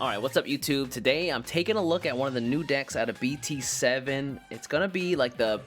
Alright, what's up YouTube? Today I'm taking a look at one of the new decks out of BT7. It's gonna be like the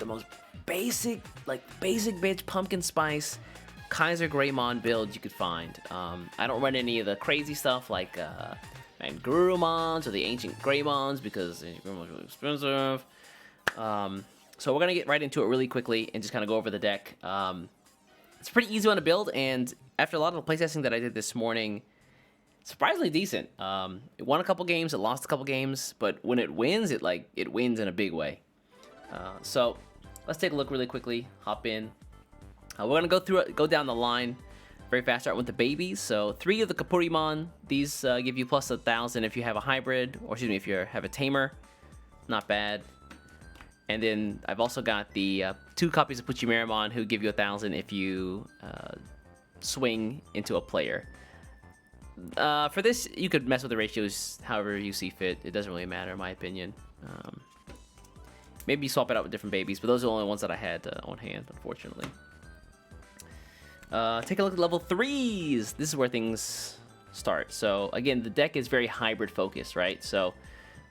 most basic bitch pumpkin spice KaiserGreymon build you could find. I don't run any of the crazy stuff like Gurumons or the ancient Greymons because Greymon's really expensive. So we're gonna get right into it really quickly and just kind of go over the deck. It's a pretty easy one to build, and after a lot of the playtesting that I did this morning, surprisingly decent. It won a couple games, it lost a couple games, but when it wins, it wins in a big way. So let's take a look really quickly. Hop in. We're gonna go down the line very fast. Start with the babies. So 3 of the Kapurimon. These give you plus 1,000 if you have a hybrid, or excuse me, if you have a tamer. Not bad. And then I've also got the 2 copies of Puchimeramon who give you 1,000 if you swing into a player. For this, you could mess with the ratios however you see fit. It doesn't really matter, in my opinion. Maybe swap it out with different babies, but those are the only ones that I had on hand, unfortunately. Take a look at level 3s. This is where things start. So again, the deck is very hybrid focused, right? So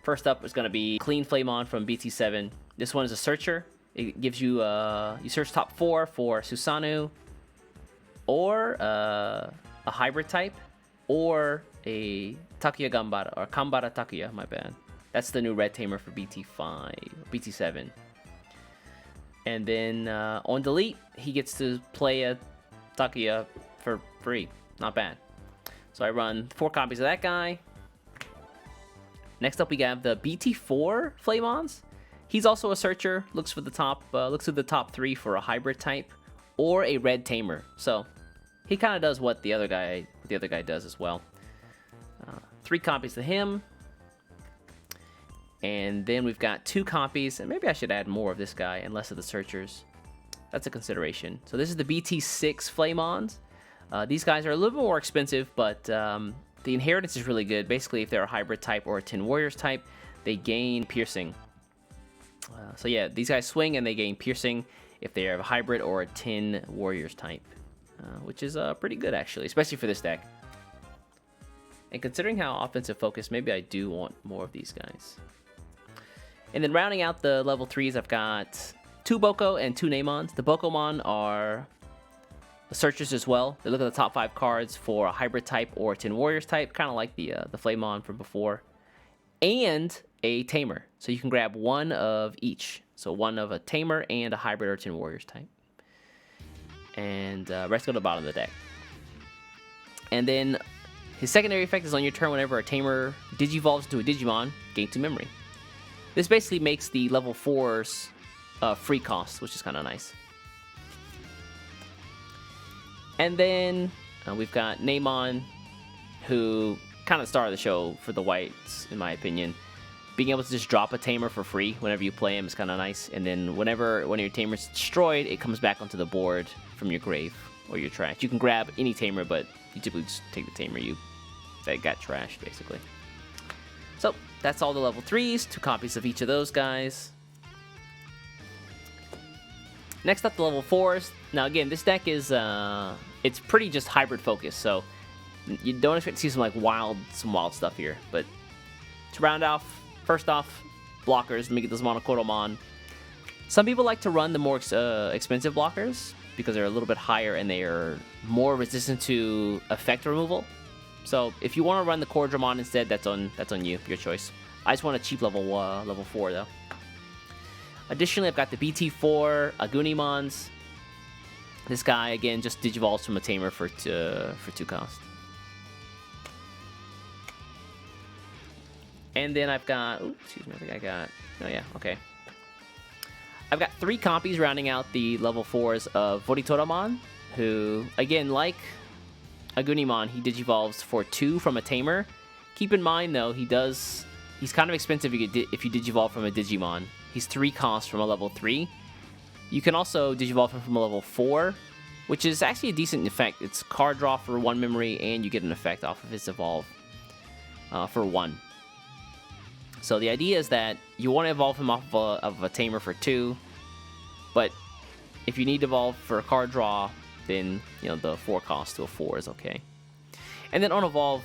first up is going to be Clean Flamon from BT7. This one is a searcher. It gives you you search top 4 for Susanoo, or a hybrid type, or a Takuya Gambara, or Kambara Takuya, my bad. That's the new red tamer for BT7. And then on delete, he gets to play a Takuya for free. Not bad. So I run 4 copies of that guy. Next up, we have the BT4 Flamons. He's also a searcher. Looks through the top 3 for a hybrid type or a red tamer. So he kind of does what the other guy does as well. 3 copies of him. And then we've got 2 copies, and maybe I should add more of this guy and less of the searchers. That's a consideration. So this is the BT6 Flamons. These guys are a little bit more expensive, but the inheritance is really good. Basically, if they're a hybrid type or a Tin Warriors type, they gain piercing. So yeah, these guys swing and they gain piercing if they are a hybrid or a Tin Warriors type, which is pretty good actually, especially for this deck. And considering how offensive focused, maybe I do want more of these guys. And then rounding out the level 3s, I've got 2 Boko and 2 Namons. The Bokomon are searchers as well. They look at the top 5 cards for a hybrid type or a Tin Warriors type, kind of like the Flamon from before. And a tamer. So you can grab 1 of each. So 1 of a tamer and a hybrid or Tin Warriors type. And rest go to the bottom of the deck. And then his secondary effect is on your turn whenever a tamer digivolves into a Digimon, gain 2 memory. This basically makes the level 4s free cost, which is kind of nice. And then we've got Namon, who kind of started the show for the whites, in my opinion. Being able to just drop a tamer for free whenever you play him is kind of nice. And then whenever one of your tamers is destroyed, it comes back onto the board from your grave or your trash. You can grab any tamer, but you typically just take the tamer that got trashed, basically. So that's all the level 3s, 2 copies of each of those guys. Next up, the level 4s. Now again, this deck is it's pretty just hybrid focused, so you don't expect to see some wild stuff here. But to round off, first off, blockers. Let me get this Monokoromon. Some people like to run the more expensive blockers because they're a little bit higher and they are more resistant to effect removal. So if you want to run the Korodramon instead, that's on you, your choice. I just want a cheap level 4 though. Additionally, I've got the BT4 Agunimons. This guy again just digivolves from a tamer for 2 cost. And then I've got, excuse me, I think I got, oh yeah, okay. I've got 3 copies rounding out the level 4s of Voritoramon, who, again, like Agunimon, he digivolves for 2 from a tamer. Keep in mind, though, he's kind of expensive if you digivolve from a Digimon. He's 3 costs from a level 3. You can also digivolve him from a level 4, which is actually a decent effect. It's card draw for 1 memory, and you get an effect off of his evolve for 1. So the idea is that you want to evolve him off of a tamer for 2, but if you need to evolve for a card draw, then the 4 cost to a 4 is okay. And then on evolve,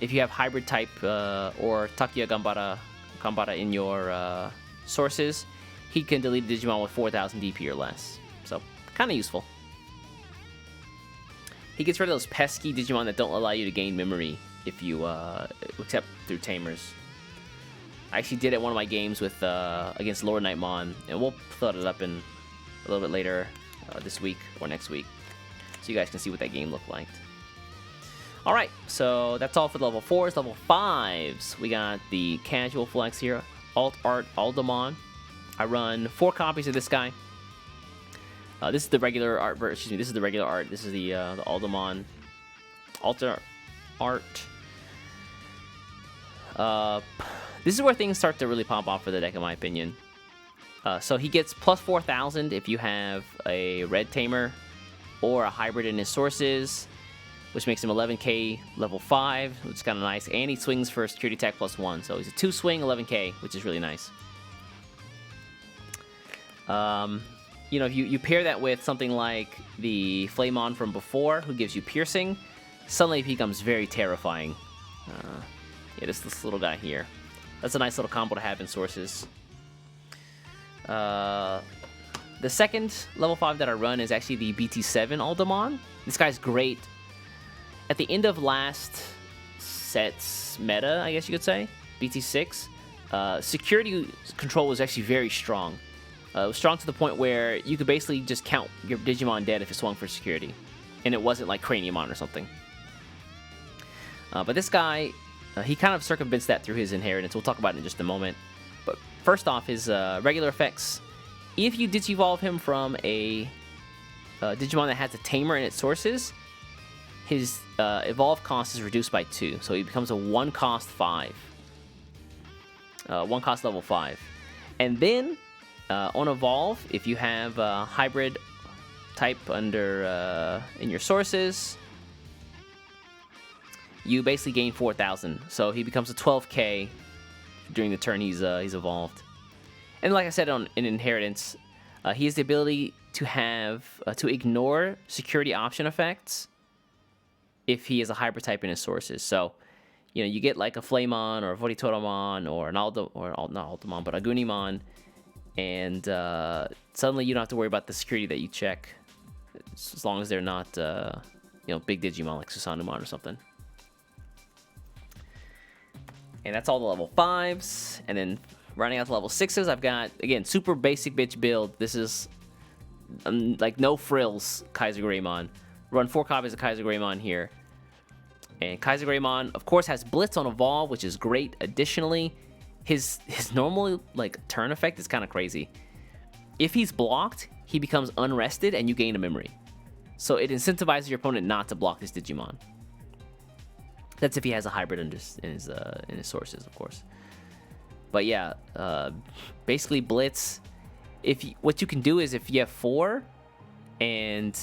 if you have hybrid type or Takia Gambara in your sources, he can delete a Digimon with 4,000 DP or less. So, kind of useful. He gets rid of those pesky Digimon that don't allow you to gain memory if you, except through Tamers. I actually did it in one of my games with against Lord Nightmon, and we'll flood it up in a little bit later this week or next week, so you guys can see what that game looked like. All right, so that's all for the level 4s. Level 5s, we got the casual flex here, Alt Art Aldemon. I run 4 copies of this guy. This is the regular art version. Excuse me. This is the regular art. This is the Aldemon Alter Art. This is where things start to really pop off for the deck, in my opinion. So he gets plus 4,000 if you have a red tamer or a hybrid in his sources, which makes him 11k level 5, which is kind of nice. And he swings for security attack plus 1, so he's a 2-swing 11k, which is really nice. You know, if you pair that with something like the Flamon from before, who gives you piercing, suddenly he becomes very terrifying. Yeah, this little guy here. That's a nice little combo to have in sources. The second level 5 that I run is actually the BT7 Aldemon. This guy's great. At the end of last set's meta, I guess you could say, BT6, security control was actually very strong. It was strong to the point where you could basically just count your Digimon dead if it swung for security. And it wasn't like Craniumon or something. But this guy, he kind of circumvents that through his inheritance. We'll talk about it in just a moment. But first off, his regular effects. If you Digivolve him from a Digimon that has a Tamer in its sources, his evolve cost is reduced by 2. So he becomes a 1-cost 5. 1-cost level 5. And then, on evolve, if you have a hybrid type under in your sources, you basically gain 4,000. So he becomes a 12k during the turn he's evolved. And like I said in inheritance, he has the ability to have to ignore security option effects if he is a hybrid type in his sources. So, you know, you get like a Flamon or a Voritoromon or an not Aldemon, but a Gunimon, and suddenly you don't have to worry about the security that you check, as long as they're not, you know, big Digimon like Susanumon or something. And that's all the level 5s. And then running out the level 6s, I've got, again, super basic bitch build. This is like no frills KaiserGreymon. Run 4 copies of KaiserGreymon here. And KaiserGreymon, of course, has Blitz on Evolve, which is great. Additionally, his normal like turn effect is kind of crazy. If he's blocked, he becomes unrested and you gain a memory. So it incentivizes your opponent not to block this Digimon. That's if he has a hybrid in his sources, of course. But yeah, basically Blitz. What you can do is if you have 4 and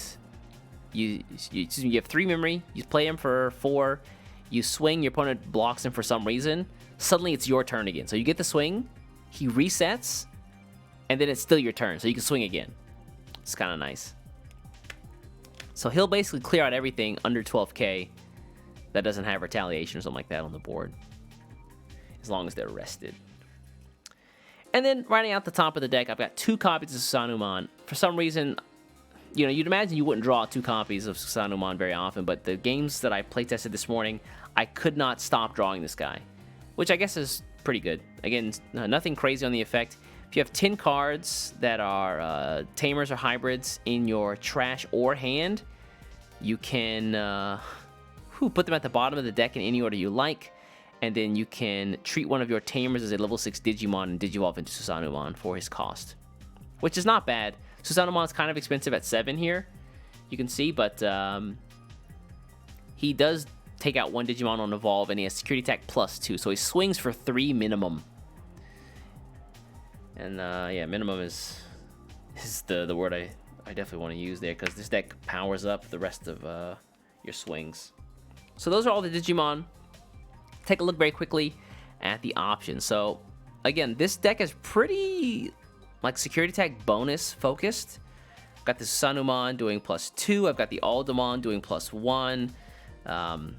you have 3 memory, you play him for 4, you swing, your opponent blocks him for some reason, suddenly it's your turn again. So you get the swing, he resets, and then it's still your turn, so you can swing again. It's kind of nice. So he'll basically clear out everything under 12k that doesn't have retaliation or something like that on the board, as long as they're rested. And then rounding out the top of the deck, I've got 2 copies of Susanumon. For some reason, you know, you'd imagine you wouldn't draw 2 copies of Susanumon very often, but the games that I playtested this morning, I could not stop drawing this guy, which I guess is pretty good. Again, nothing crazy on the effect. If you have 10 cards that are Tamers or hybrids in your trash or hand, you can put them at the bottom of the deck in any order you like, and then you can treat one of your Tamers as a level 6 Digimon and Digivolve into Susanumon for his cost, which is not bad. Susanumon's kind of expensive at 7 here, you can see, but he does take out 1 Digimon on Evolve, and he has Security Attack plus 2, so he swings for 3 minimum. And yeah, minimum is the word I definitely want to use there, because this deck powers up the rest of your swings. So those are all the Digimon. Take a look very quickly at the options. So again, this deck is pretty like security attack bonus focused. I've got the Susanumon doing plus 2. I've got the Aldemon doing plus 1. And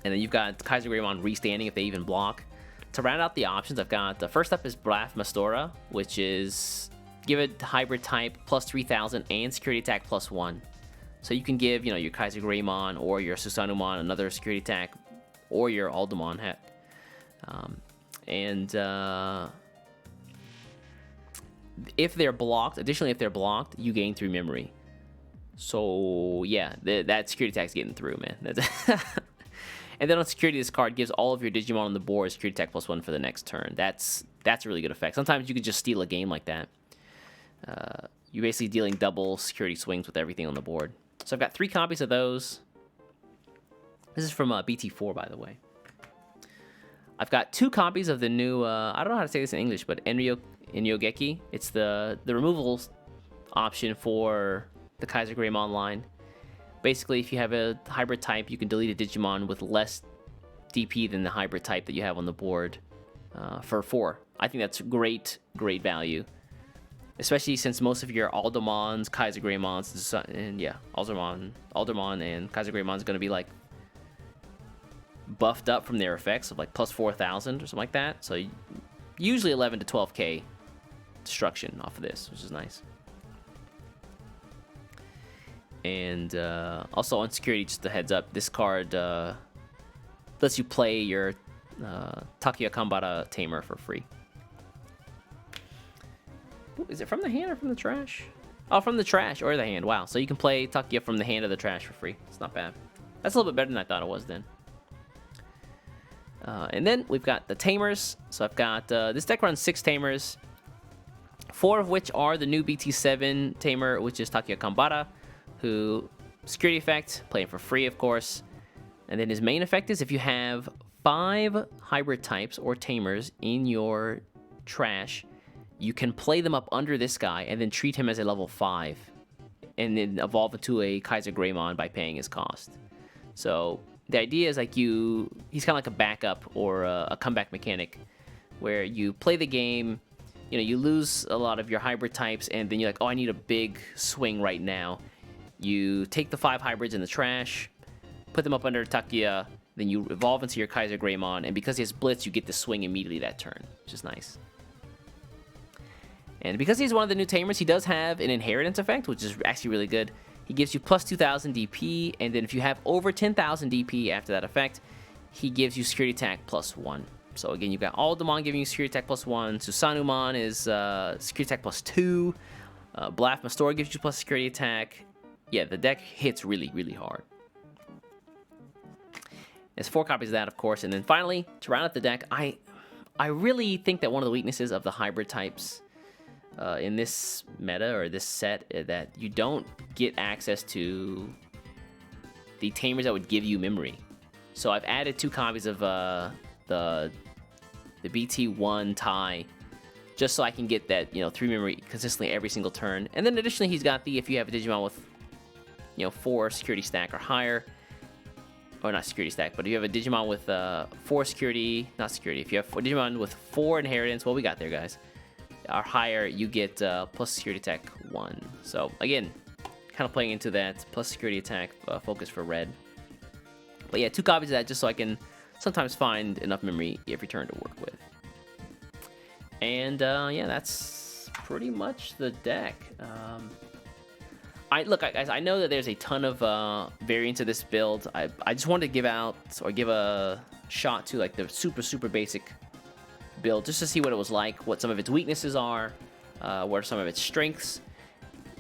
And then you've got KaiserGreymon restanding if they even block. To round out the options, I've got the first up is Mastora, which is give it hybrid type plus 3,000 and security attack plus 1. So you can give, your KaiserGreymon or your Susanumon another security attack, or your Aldemon hat. If they're blocked, additionally, if they're blocked, you gain 3 memory. So yeah, that security attack's getting through, man. And then on security, this card gives all of your Digimon on the board security attack plus 1 for the next turn. That's a really good effect. Sometimes you could just steal a game like that. You're basically dealing double security swings with everything on the board. So I've got 3 copies of those. This is from BT4, by the way. I've got 2 copies of the new, I don't know how to say this in English, but Enyogeki. It's the removal option for the KaiserGreymon line. Basically, if you have a hybrid type, you can delete a Digimon with less DP than the hybrid type that you have on the board for 4. I think that's great value. Especially since most of your Aldemons, KaiserGreymons, and yeah, Alderman and KaiserGreymon is going to be like buffed up from their effects of like plus 4,000 or something like that. So usually 11 to 12k destruction off of this, which is nice. And also on security, just a heads up, this card lets you play your Takuya Kambara Tamer for free. Ooh, is it from the hand or from the trash? Oh, from the trash or the hand. Wow. So you can play Takuya from the hand or the trash for free. It's not bad. That's a little bit better than I thought it was then. And then we've got the Tamers. So I've got, this deck runs 6 Tamers, 4 of which are the new BT7 Tamer, which is Takuya Kambara, who, security effect, playing for free, of course. And then his main effect is if you have 5 hybrid types or Tamers in your trash, you can play them up under this guy and then treat him as a level 5 and then evolve into a KaiserGreymon by paying his cost. So the idea is like he's kind of like a backup or a comeback mechanic where you play the game, you lose a lot of your hybrid types and then you're like, oh, I need a big swing right now. You take the 5 hybrids in the trash, put them up under Takuya, then you evolve into your KaiserGreymon, and because he has Blitz, you get the swing immediately that turn, which is nice. And because he's one of the new Tamers, he does have an inheritance effect, which is actually really good. He gives you plus 2,000 DP, and then if you have over 10,000 DP after that effect, he gives you security attack plus 1. So again, you've got Aldemon giving you security attack plus 1. Susanumon is security attack plus 2. Mastora gives you plus security attack. Yeah, the deck hits really, really hard. There's 4 copies of that, of course. And then finally, to round out the deck, I really think that one of the weaknesses of the hybrid types in this meta or this set is that you don't get access to the Tamers that would give you memory. So I've added 2 copies of the BT1 tie just so I can get that 3 memory consistently every single turn. And then additionally, he's got the if you have a Digimon with 4 security stack or higher, or not security stack, but if you have a Digimon with 4 security, not security, if you have a Digimon with 4 inheritance, what we got there, guys, or higher, you get plus security attack 1. So again, kind of playing into that plus security attack focus for red. But yeah, 2 copies of that just so I can sometimes find enough memory every turn to work with. And yeah, that's pretty much the deck. Look, guys, I know that there's a ton of variants of this build. I just wanted to give a shot to like the super basic build just to see what it was like, what some of its weaknesses are, what are some of its strengths.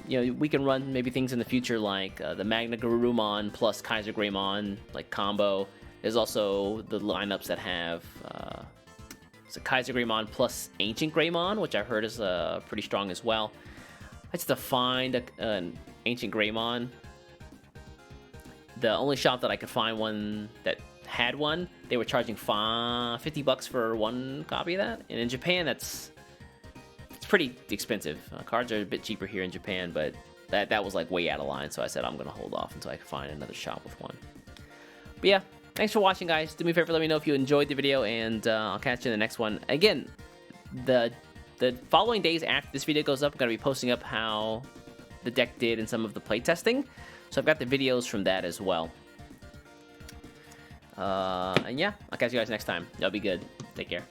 We can run maybe things in the future like the Magna Garurumon plus KaiserGreymon like combo. There's also the lineups that have it's a KaiserGreymon plus Ancient Greymon, which I heard is pretty strong as well. I just have to find an Ancient Greymon. The only shop that I could find one that had one, they were charging $50 for 1 copy of that. And in Japan, it's pretty expensive. Cards are a bit cheaper here in Japan, but that was like way out of line. So I said I'm gonna hold off until I can find another shop with one. But yeah, thanks for watching, guys. Do me a favor, let me know if you enjoyed the video, and I'll catch you in the next one. Again, the following days after this video goes up, I'm gonna be posting up how the deck did in some of the playtesting. So I've got the videos from that as well. And yeah, I'll catch you guys next time. Y'all be good. Take care.